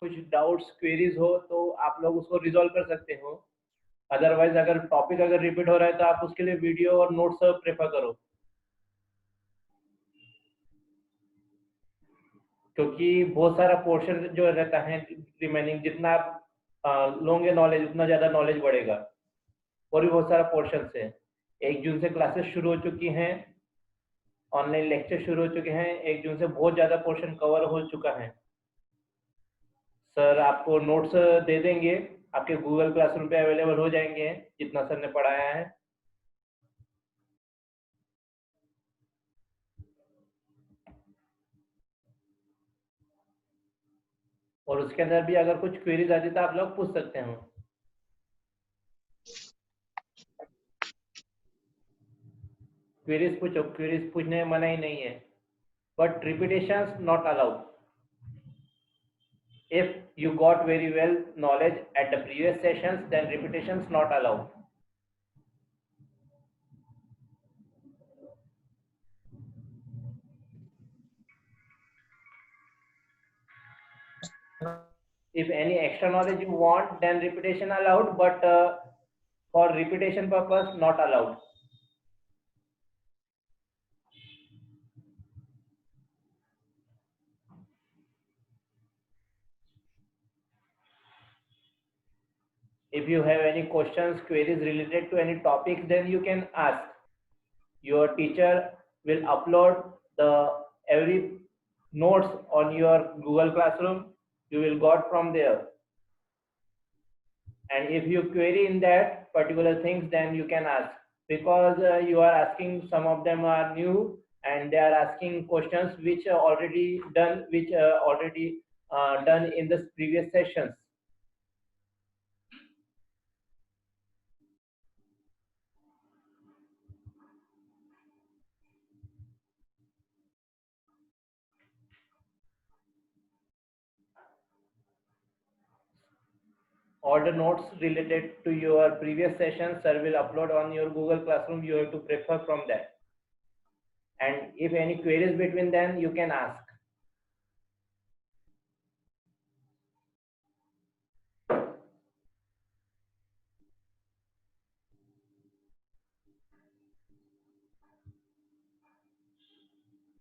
कुछ doubts queries हो तो आप लोग उसको रिजॉल्व कर सकते हो। अदरवाइज अगर टॉपिक अगर रिपीट हो रहा है तो आप उसके लिए वीडियो और नोट्स प्रेफर करो, क्योंकि बहुत सारा पोर्शन जो रहता है रिमेनिंग, जितना आप लोगे नॉलेज उतना ज़्यादा नॉलेज बढ़ेगा। और भी बहुत सारा पोर्शन है। 1 जून से क्लासेस शुरू हो चुकी हैं, ऑनलाइन लेक्चर शुरू हो चुके हैं। 1 जून से बहुत ज़्यादा पोर्शन कवर हो चुका है। सर आपको नोट्स दे देंगे, आपके गूगल क्लासरूम पे अवेलेबल हो जाएंगे जितना सर ने पढ़ाया है। और उसके अंदर भी अगर कुछ क्वेरीज आती तो आप लोग पूछ सकते हो। क्वेरीज पूछो, क्वेरीज पूछने में मना ही नहीं है, but repetitions not allowed. If you got very well knowledge at the previous sessions, then repetitions not allowed. If any extra knowledge you want, then repetition allowed, but for repetition purpose not allowed. If you have any questions, queries related to any topic, then you can ask. Your teacher will upload the every notes on your Google Classroom. You will got from there. And if you query in that particular things, then you can ask, because you are asking, some of them are new and they are asking questions which are already done, done in the previous sessions. All the notes related to your previous sessions, sir will upload on your Google Classroom. You have to prefer from that. And if any queries between them, you can ask.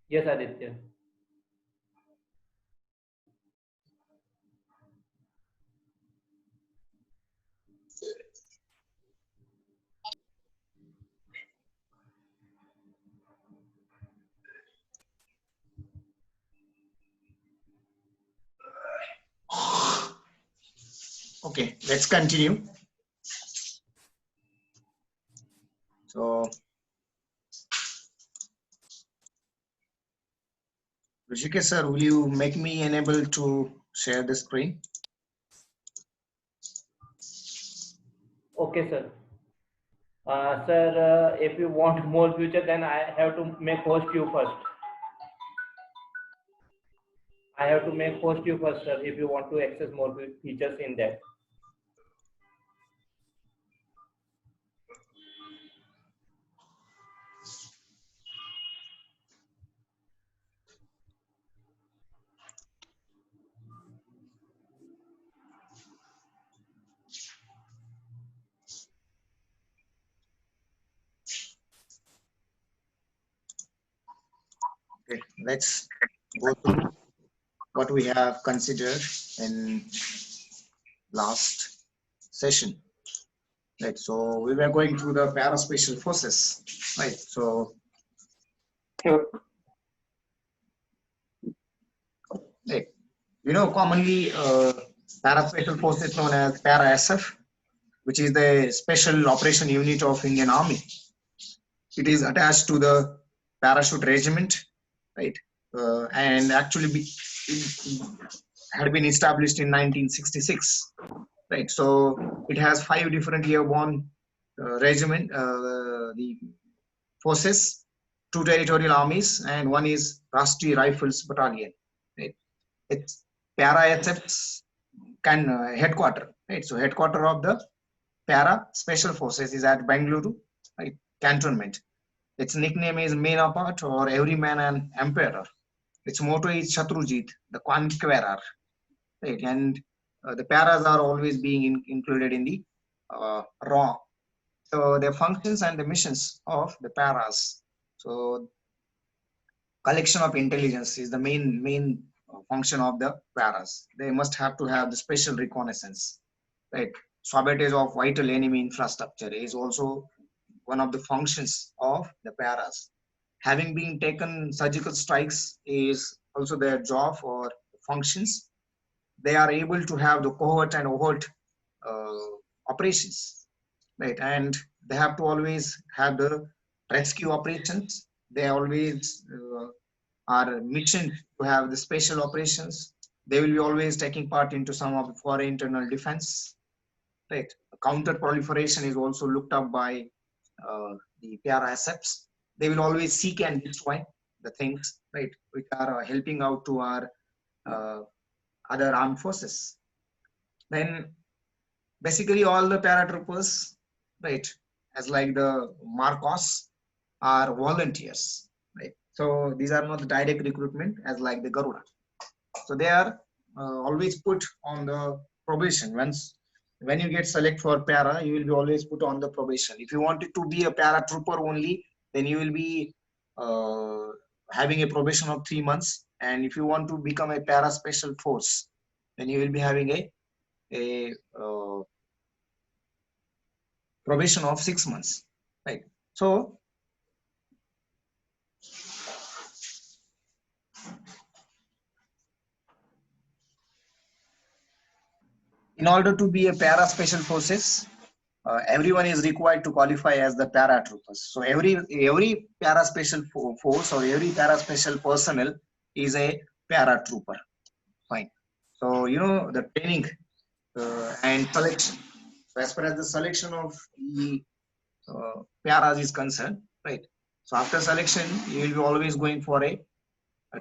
Yes, Aditya. Okay, let's continue. So, Rishikesh sir, will you make me enable to share the screen? Okay, sir. Sir, if you want more future, then I have to make host you first. I have to make host you first, sir, if you want to access more features in that. Okay, let's go through what we have considered in last session. Right, so we were going through the paraspatial forces, right? So, right, commonly paraspatial force is known as para-SF, which is the special operation unit of Indian Army. It is attached to the parachute regiment, right? And actually it had been established in 1966, right? So it has 5 different airborne regiment, the forces, 2 territorial armies, and 1 is Rashtriya Rifles Battalion. Right? It's para-SF's headquarter, right? So headquarter of the para special forces is at Bengaluru, right? Cantonment. Its nickname is Menapart, or every man an emperor. Its motto is Shatrujit, the conqueror. right? And the paras are always being included in the raw. So the functions and the missions of the paras. So collection of intelligence is the main function of the paras. They must have to have the special reconnaissance, right? Sabotage of vital enemy infrastructure is also one of the functions of the paras. Having been taken surgical strikes is also their job or functions. They are able to have the covert and overt uh, operations, right? And they have to always have the rescue operations. They always are missioned to have the special operations. They will be always taking part into some of the foreign internal defense, right? Counter proliferation is also looked up by the PR assets. They will always seek and destroy the things, right, which are helping out to our uh, other armed forces. Then basically all the paratroopers, right, as like the Marcos, are volunteers, right? So these are not the direct recruitment as like the Garuda. So they are always put on the probation. When you get select for para, you will be always put on the probation. If you wanted to be a paratrooper only, then you will be uh, having a probation of 3 months. And if you want to become a para special force, then you will be having a probation of 6 months, right? So in order to be a para special forces, everyone is required to qualify as the paratroopers. So every para special force or every para special personnel is a paratrooper. Fine. So you know the training and selection. So as far as the selection of the paras is concerned, right? So after selection, you will be always going for a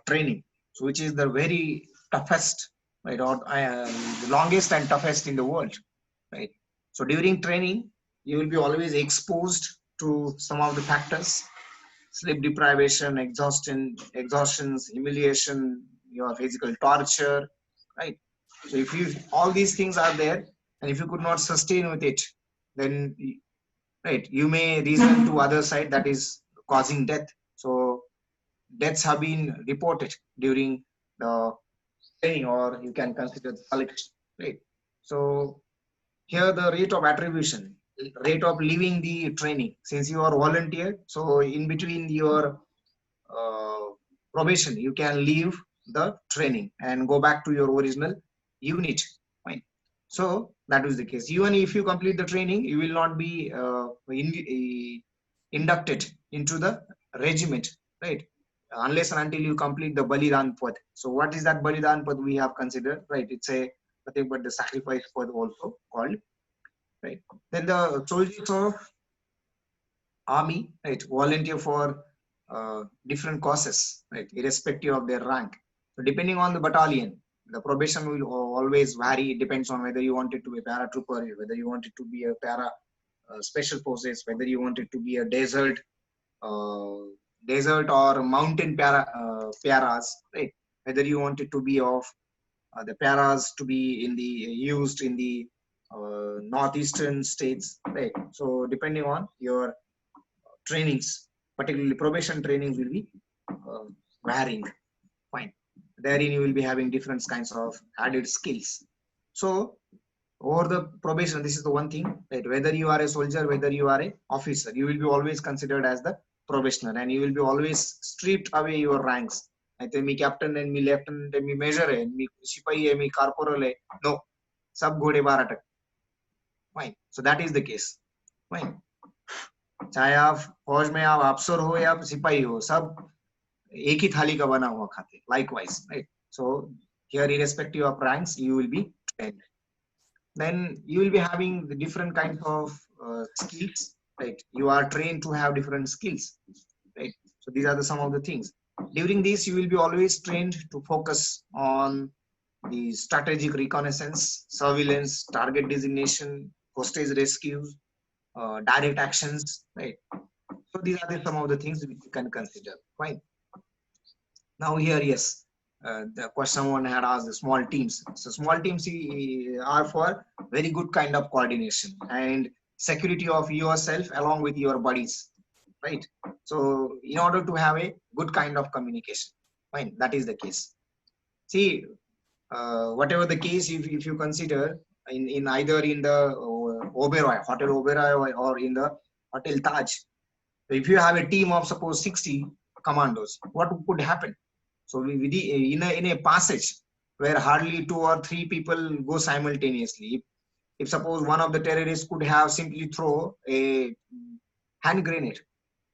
training, so which is the very toughest, right, or the longest and toughest in the world, right? So during training, you will be always exposed to some of the factors: sleep deprivation, exhaustions, humiliation, your physical torture, right? So if you all these things are there, and if you could not sustain with it, then right, you may reason to other side that is causing death. So deaths have been reported during the training, or you can consider the selection, right? So here the rate of attribution, rate of leaving the training, since you are volunteer, so in between your uh, probation, you can leave the training and go back to your original unit. Fine. So that is the case. Even if you complete the training, you will not be inducted into the regiment, right? Unless and until you complete the Balidan Pad. So what is that Balidan Pad we have considered, right? It's a nothing but the sacrifice Pad also called, right? Then the soldiers of army, right, volunteer for different causes, right, irrespective of their rank. So depending on the battalion, the probation will always vary. It depends on whether you wanted to be a paratrooper, whether you wanted to be a para special forces, whether you wanted to be a uh, desert or mountain paras, right? Whether you wanted to be of the paras to be in the used in the northeastern states, right? So depending on your trainings, particularly probation trainings, will be uh, varying. Fine. Therein, you will be having different kinds of added skills. So, over the probation, this is the one thing, right? Whether you are a soldier, whether you are a officer, you will be always considered as the probationer, and you will be always stripped away your ranks. అయితే మీ captain and మీ lieutenant మీ major మీ సిపాయి మీ corporal no, सब घोड़े बार अटक. Fine. So that is the case. Fine. चाहे आप फौज में आप अफसर हो या सिपाही हो, सब एक ही थाली का बना हुआ खाते. Likewise, right? So here, irrespective of ranks, you will be trained. Then you will be having the different kinds of skills, right? You are trained to have different skills, right? So these are some of the things. During this, you will be always trained to focus on the strategic reconnaissance, surveillance, target designation, hostage rescues, direct actions, right? So these are some of the things which you can consider. Fine. Now here, yes, the question one had asked the small teams. So small teams are for very good kind of coordination and security of yourself along with your buddies, right? So in order to have a good kind of communication, fine, that is the case. See, whatever the case, if you consider in either in the Oberoi, Hotel Oberoi or in the Hotel Taj, if you have a team of suppose 60 commandos, what could happen? So in a passage where hardly 2 or 3 people go simultaneously, if suppose one of the terrorists could have simply throw a hand grenade,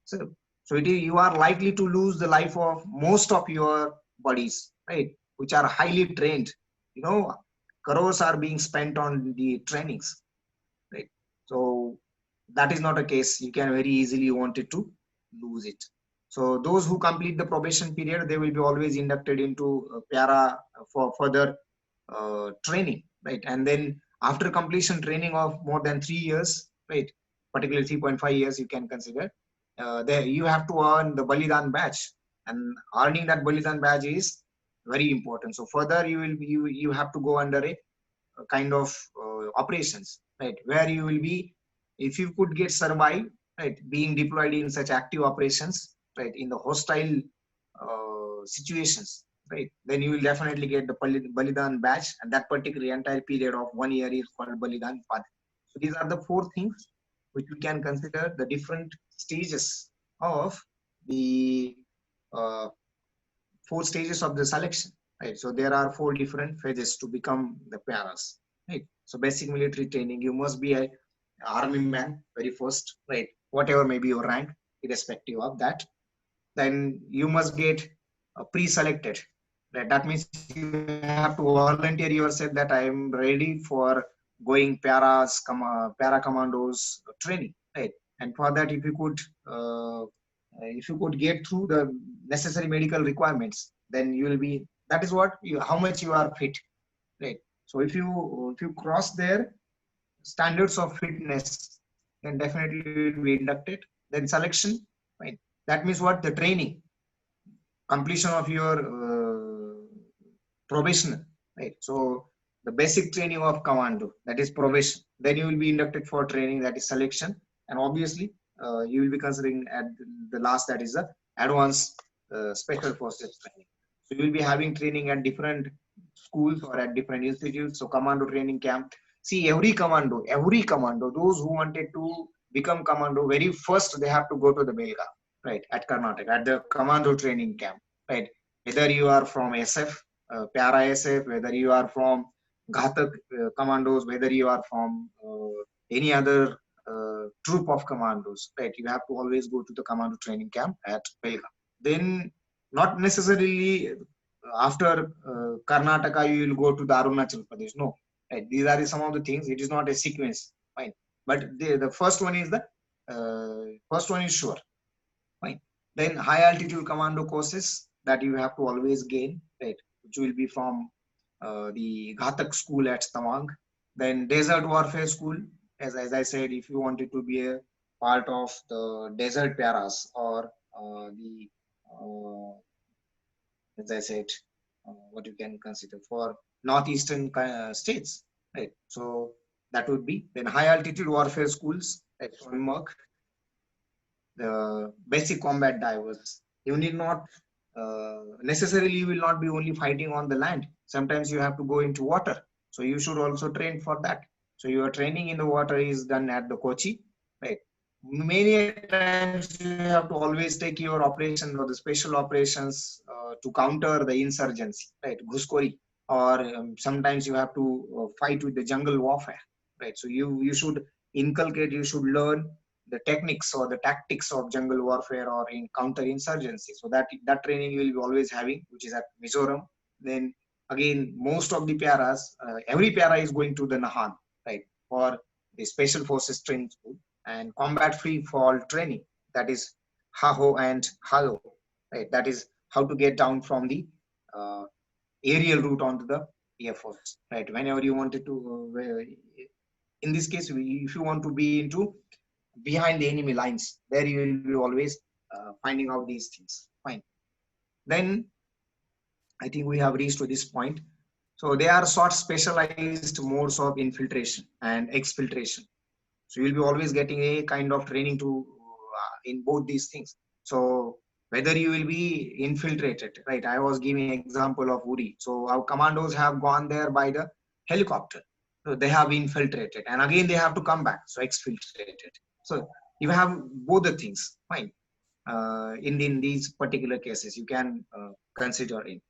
so you are likely to lose the life of most of your buddies, right? Which are highly trained. You know, crores are being spent on the trainings, right? So that is not a case. You can very easily wanted to lose it. So those who complete the probation period, they will be always inducted into para for further training, right? And then after completion training of more than 3 years, right? Particularly 3.5 years, you can consider. There you have to earn the Balidan badge, and earning that Balidan badge is very important. So further, you have to go under a kind of operations, right? Where you will be, if you could get survive, right, being deployed in such active operations, right, in the hostile situations, right, then you will definitely get the Balidan badge, and that particular entire period of 1 year is called Balidan Path. So these are the 4 things which we can consider the different stages of the uh, 4 stages of the selection, right? So there are 4 different phases to become the paras, right? So basic military training, you must be a army man very first, right? Whatever may be your rank, irrespective of that. Then you must get pre-selected, right? That means you have to volunteer yourself that I am ready for going para commandos training, right? And for that, if you could get through the necessary medical requirements, then you will be, that is what you, how much you are fit, right? So if you cross their standards of fitness, then definitely you will be inducted. Then selection, right? That means what? The training, completion of your probation, right? So the basic training of commando, that is probation. Then you will be inducted for training, that is selection, and obviously you will be considering at the last, that is the advanced special forces training. So you will be having training at different schools or at different institutes. So commando training camp. See, every commando, those who wanted to become commando, very first they have to go to the Belga, right, at Karnataka, at the commando training camp, right? Whether you are from SF, para SF, whether you are from Ghatak commandos, whether you are from any other troop of commandos, right? You have to always go to the commando training camp at Belga. Then, not necessarily after Karnataka, you will go to the Arunachal Pradesh. No, right? These are some of the things. It is not a sequence, fine. But the first one is sure, fine. Then high altitude commando courses that you have to always gain, right? Which will be from the Ghatak school at Tawang. Then desert warfare school, as I said, if you wanted to be a part of the desert paras or as I said, what you can consider for northeastern states, right? So that would be then high altitude warfare schools at Sonmark, the basic combat divers. You need not necessarily, you will not be only fighting on the land. Sometimes you have to go into water. So you should also train for that. So your training in the water is done at the Kochi, right? Many times you have to always take your operations or the special operations to counter the insurgency, right? Ghuskori, or sometimes you have to fight with the jungle warfare, right? So you should inculcate, you should learn the techniques or the tactics of jungle warfare or in counter insurgency. So that training you will be always having, which is at Mizoram. Then again, most of the paras, every para is going to the Nahan, right, for the special forces training school, and combat free fall training, that is Haho and Halo, right? That is how to get down from the uh, aerial route onto the Air Force, right? Whenever you wanted to, in this case, if you want to be into behind the enemy lines, there you will be always finding out these things. Fine. Then I think we have reached to this point. So they are sort specialized modes of infiltration and exfiltration. So you'll be always getting a kind of training to in both these things. So whether you will be infiltrated, right? I was giving example of Uri. So our commandos have gone there by the helicopter. So they have infiltrated, and again they have to come back. So exfiltrated. So you have both the things. Fine. In these particular cases, you can consider it.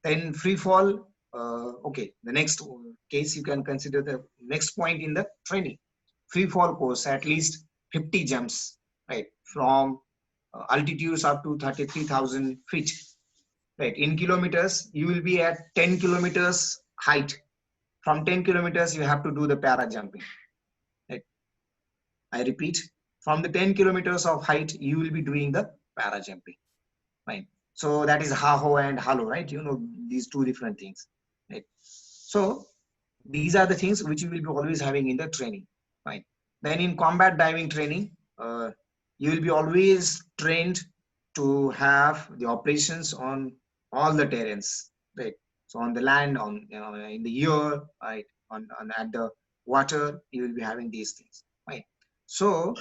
Then free fall. Okay, the next case you can consider the next point in the training. Free fall course, at least 50 jumps, right, from altitudes up to 33,000 feet, right. In kilometers, you will be at 10 kilometers height. From 10 kilometers, you have to do the para jumping. Right. I repeat, from the 10 kilometers of height, you will be doing the para jumping. Right. So that is Haho and Halo, right? You know, these two different things. Right. So these are the things which you will be always having in the training. Right. Then in combat diving training, you will be always trained to have the operations on all the terrains. Right. So on the land, on in the air, right, on at the water, you will be having these things. Right. So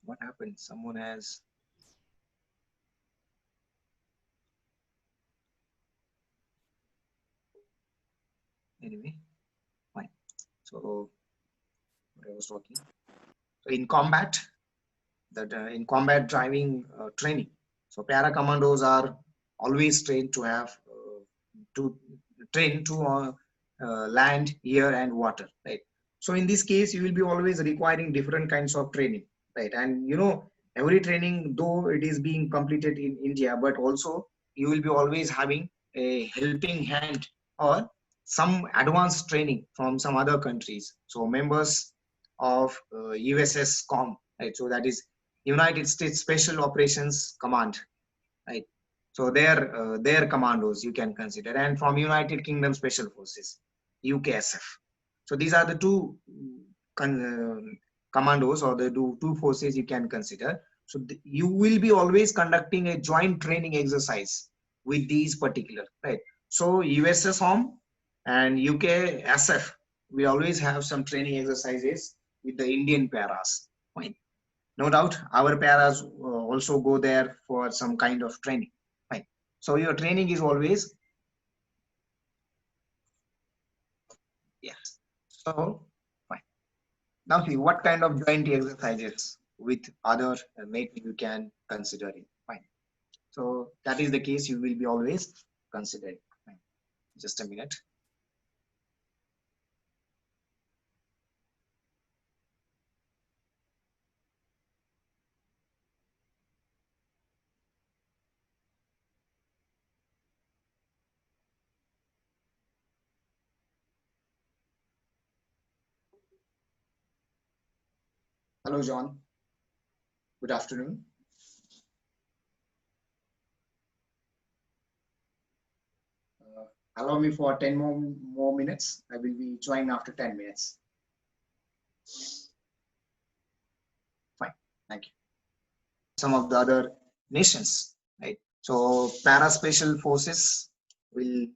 what happened? Someone has anyway. Fine. So what I was talking. So in combat, that in combat driving training, so para commandos are always trained to have to train to land, air, and water, right? So in this case, you will be always requiring different kinds of training, right? And you know, every training, though it is being completed in India, but also you will be always having a helping hand or some advanced training from some other countries. So members of USS COM, right? So that is United States Special Operations Command, right? So their commandos you can consider, and from United Kingdom Special Forces, UKSF. So these are the two commandos or the two forces you can consider. So you will be always conducting a joint training exercise with these particular, right? So USS Home and UKSF will always have some training exercises with the Indian paras. Fine. No doubt, our paras also go there for some kind of training. Fine. So your training is always, yes. So fine. Now see what kind of joint exercises with other mate you can consider it. Fine. So that is the case you will be always considering. Fine. Just a minute. Hello, John. Good afternoon. Allow me for 10 more minutes. I will be joining after 10 minutes. Fine. Thank you. Some of the other nations, right? So para-special forces will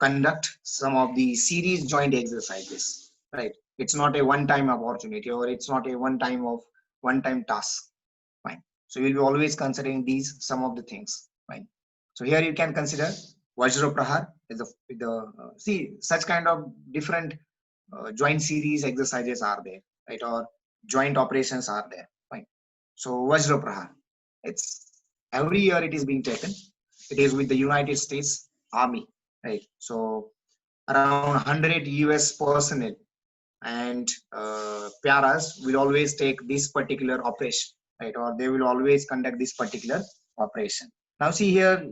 conduct some of the series joint exercises, right? It's not a one-time opportunity or it's not a one-time task. Fine. So you'll be always considering these some of the things. Fine. So here you can consider Vajra Prahar is see such kind of different joint series exercises are there, right? Or joint operations are there. Fine. So Vajra Prahar, it's every year it is being taken. It is with the United States Army, right? So around 100 US personnel and paras will always take this particular operation, right? Or they will always conduct this particular operation. Now see here,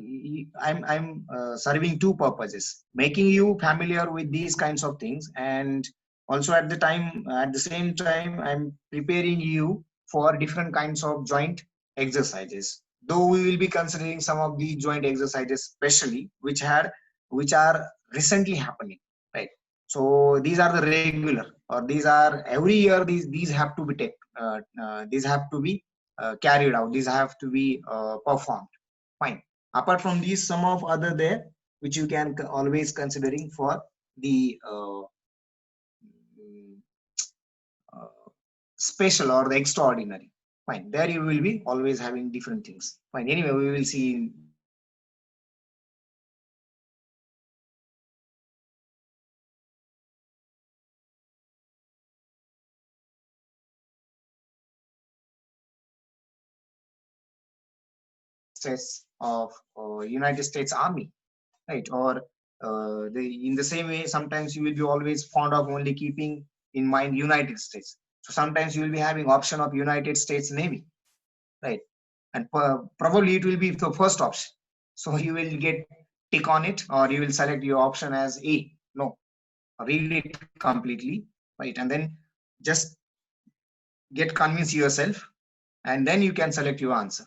I'm serving two purposes: making you familiar with these kinds of things, and also at the same time, I'm preparing you for different kinds of joint exercises. Though we will be considering some of the joint exercises, especially which are recently happening, right? So these are the regular. or these are every year, these have to be these have to be carried out, these have to be performed. Fine. Apart from these, some of other there which you can always considering for the mm, uh, special or the extraordinary. Fine. There you will be always having different things. Fine. Anyway, we will see in States of United States Army, right? Or in the same way, sometimes you will be always fond of only keeping in mind United States. So sometimes you will be having option of United States Navy, right? And probably it will be the first option. So you will get tick on it, or you will select your option as A. No, read it completely, right? And then just get convinced yourself, and then you can select your answer.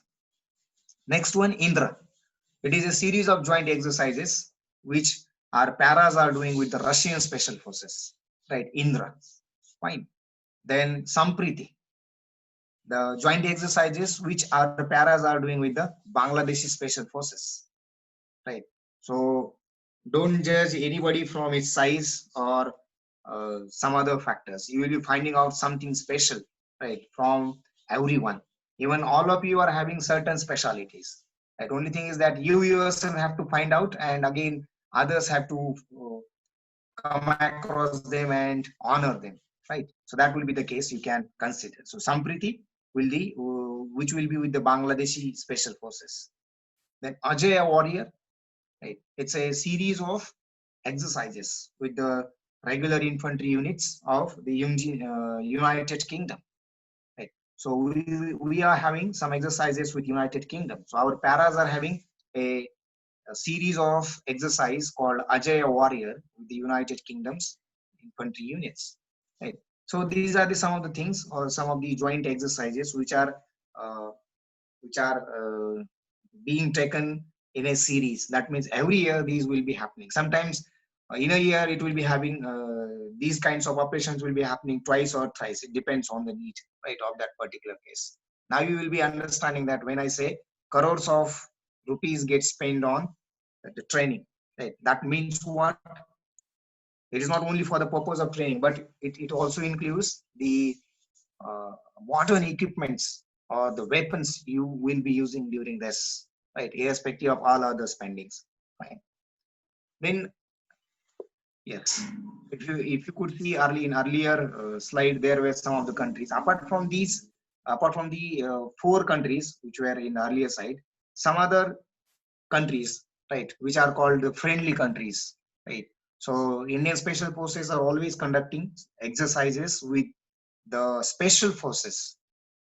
Next one, Indra. It is a series of joint exercises which our paras are doing with the Russian special forces, right? Indra. Fine. Then Sampriti, the joint exercises which our paras are doing with the Bangladeshi special forces, right? So don't judge anybody from its size or some other factors. You will be finding out something special, right, from everyone. Even all of you are having certain specialities. The only thing is that you yourself have to find out, and again, others have to come across them and honor them, right? So that will be the case you can consider. So Sampriti will be, which will be with the Bangladeshi special forces. Then Ajaya warrior, right? It's a series of exercises with the regular infantry units of the United Kingdom, right? So we are having some exercises with United Kingdom. So our paras are having a series of exercise called Ajaya Warrior with the United Kingdom's infantry units, right? So these are some of the things, or some of the joint exercises uh, which are being taken in a series. That means every year these will be happening. Sometimes in a year it will be having these kinds of operations will be happening twice or thrice. It depends on the need, right, of that particular case. Now you will be understanding that when I say crores of rupees get spent on the training, right, that means what? It is not only for the purpose of training, but it also includes the uh, modern equipments or the weapons you will be using during this, right, irrespective of all other spendings, right? Then yes, if you could see in earlier slide, there were some of the countries. Apart from the four countries which were in the earlier side, some other countries, right, which are called the friendly countries, right? So Indian special forces are always conducting exercises with the special forces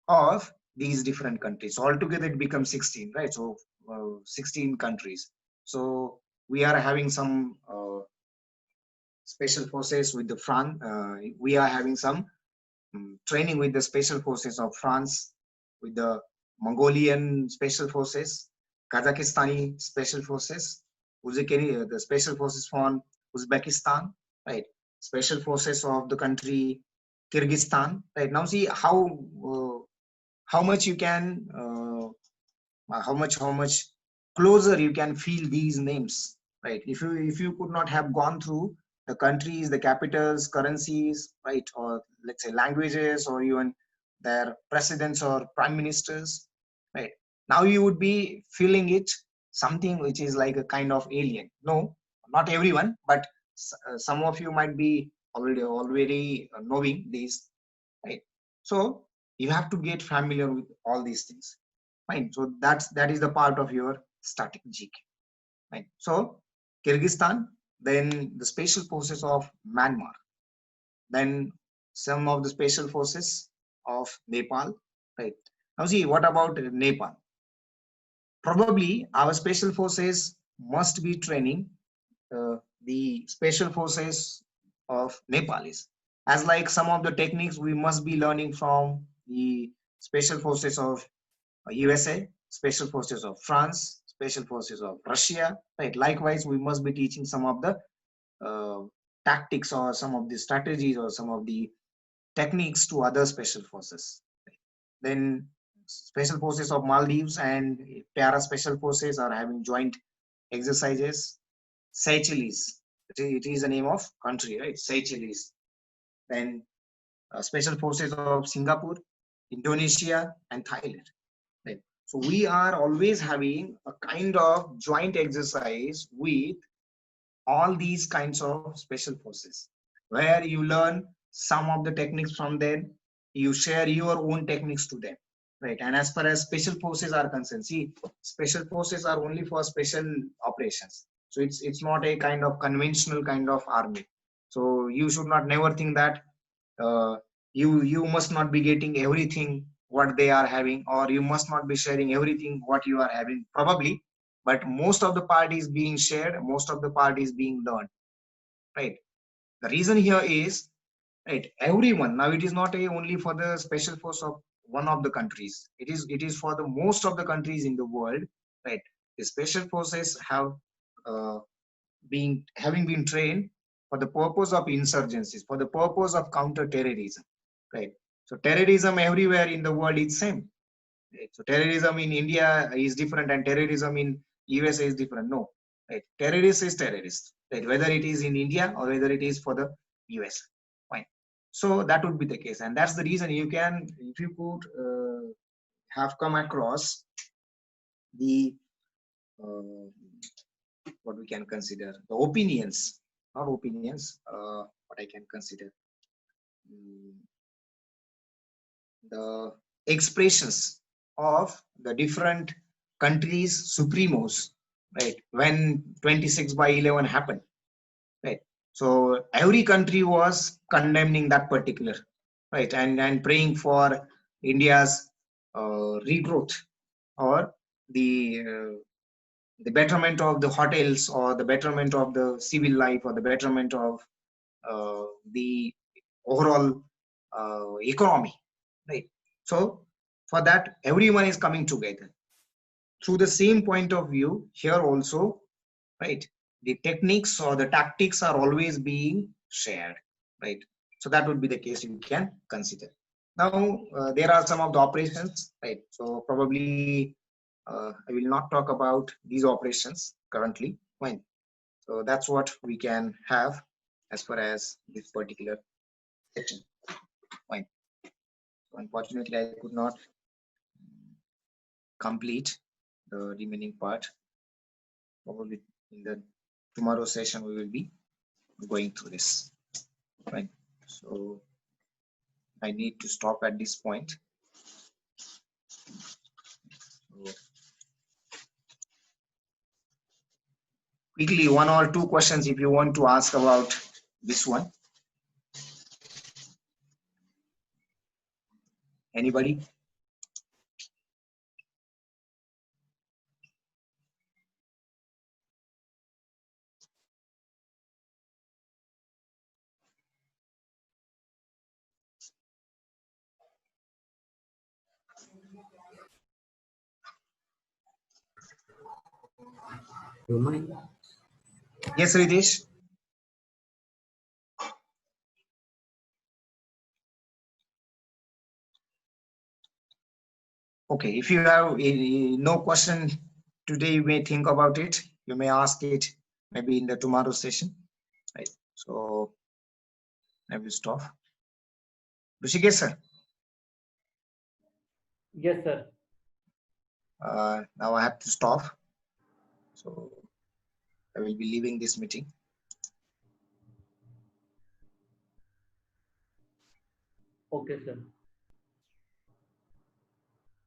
of these different countries. So altogether it becomes 16, right? So 16 countries. So we are having some special forces with the France. We are having some training with the special forces of France, with the Mongolian special forces, Kazakhstani special forces, the special forces from Uzbekistan, right? Special forces of the country Kyrgyzstan, right? Now see how much you can how much closer you can feel these names, right? If you could not have gone through the countries, the capitals, currencies, right, or let's say languages, or even their presidents or prime ministers, right, now you would be feeling it something which is like a kind of alien. No, not everyone, but some of you might be already knowing these, right? So you have to get familiar with all these things. Fine. So that is the part of your static GK. Right. So Kyrgyzstan, then the special forces of Myanmar, then some of the special forces of Nepal. Right. Now see, what about Nepal? Probably our special forces must be training the special forces of Nepalis. As like some of the techniques we must be learning from the special forces of USA, special forces of France, special forces of Russia, right? Likewise, we must be teaching some of the uh, tactics or some of the strategies or some of the techniques to other special forces. Then special forces of Maldives and para special forces are having joint exercises. Seychelles, it is the name of country, right? Seychelles. Then special forces of Singapore, Indonesia, and Thailand. Right? So we are always having a kind of joint exercise with all these kinds of special forces, where you learn some of the techniques from them, you share your own techniques to them, right? And as far as special forces are concerned, see, special forces are only for special operations, so it's not a kind of conventional kind of army. So you should not never think that uh, you must not be getting everything what they are having, or you must not be sharing everything what you are having, probably, but most of the part is being shared, most of the part is being learned, right? The reason here is, right, everyone, now it is not a only for the special force of one of the countries, it is for the most of the countries in the world, right? The special forces have uh, been having been trained for the purpose of insurgencies, for the purpose of counter terrorism, right? So terrorism everywhere in the world is same, right? So terrorism in India is different and terrorism in USA is different. No, right? Terrorist is terrorist, right? Whether it is in India or whether it is for the US. Fine. So that would be the case, and that's the reason you can, if you could have come across the uh, what we can consider the opinions, not opinions, what I can consider mm, the expressions of the different countries supremos, right? When 26 by 11 happened, right? So every country was condemning that particular, right? And praying for India's regrowth, or the betterment of the hotels, or the betterment of the civil life, or the betterment of the overall economy, right? So for that, everyone is coming together through the same point of view. Here also, right, the techniques or the tactics are always being shared, right? So that would be the case you can consider. Now there are some of the operations, right? So probably I will not talk about these operations currently. Fine. So that's what we can have as far as this particular section. Fine. So unfortunately, I could not complete the remaining part. Probably in the tomorrow session we will be going through this. Right. So I need to stop at this point. So quickly, one or two questions if you want to ask about this one. Anybody? You mind? Yes, Ritesh. Okay, if you have no question today, you may think about it. You may ask it maybe in the tomorrow session. Right. So I will stop. Rishikesh sir. Yes, sir. Now I have to stop. So I will be leaving this meeting. Okay, sir.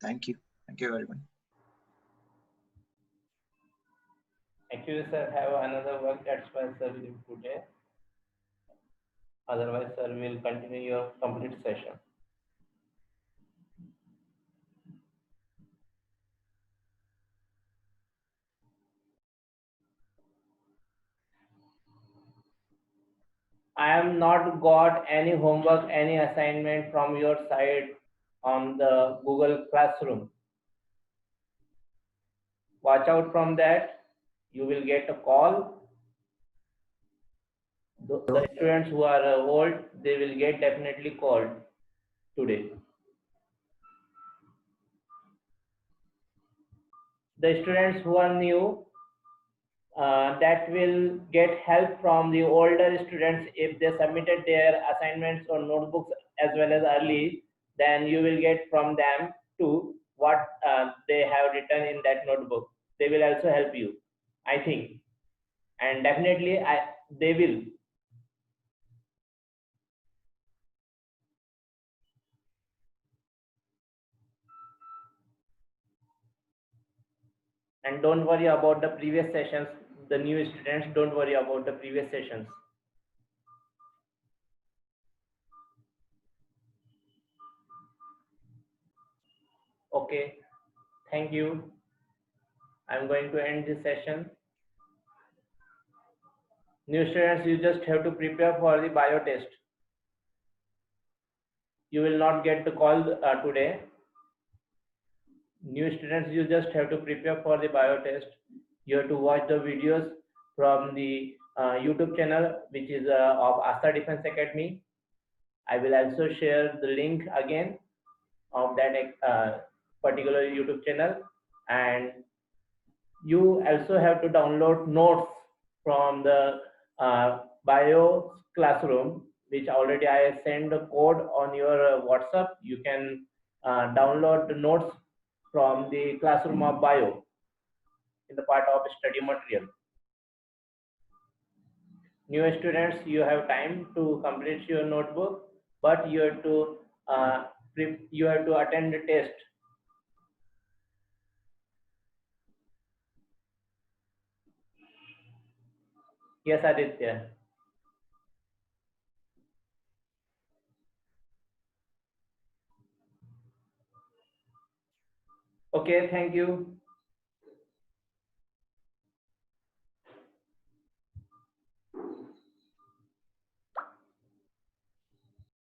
Thank you. Thank you very much. Actually, sir, have another work. That's why, sir, will today. Otherwise, sir, will continue your complete session. I am not got any homework, any assignment from your side on the Google Classroom. Watch out from that. You will get a call. The students who are old, they will get definitely called today. The students who are new, that will get help from the older students if they submitted their assignments or notebooks as well as early, then you will get from them to what they have written in that notebook. They will also help you, I think, and definitely they will. And don't worry about the previous sessions. The new students, don't worry about the previous sessions. Okay, thank you. I'm going to end this session. New students, you just have to prepare for the bio test. You will not get the call today. New students, you just have to prepare for the bio test. You have to watch the videos from the YouTube channel, which is of Asta Defense Academy. I will also share the link again of that particular YouTube channel, and you also have to download notes from the bio classroom, which already I sent the code on your WhatsApp. You can download the notes from the classroom of bio in the part of study material. New students, you have time to complete your notebook, but you have to attend the test. Yes, Aditya. Okay, thank you.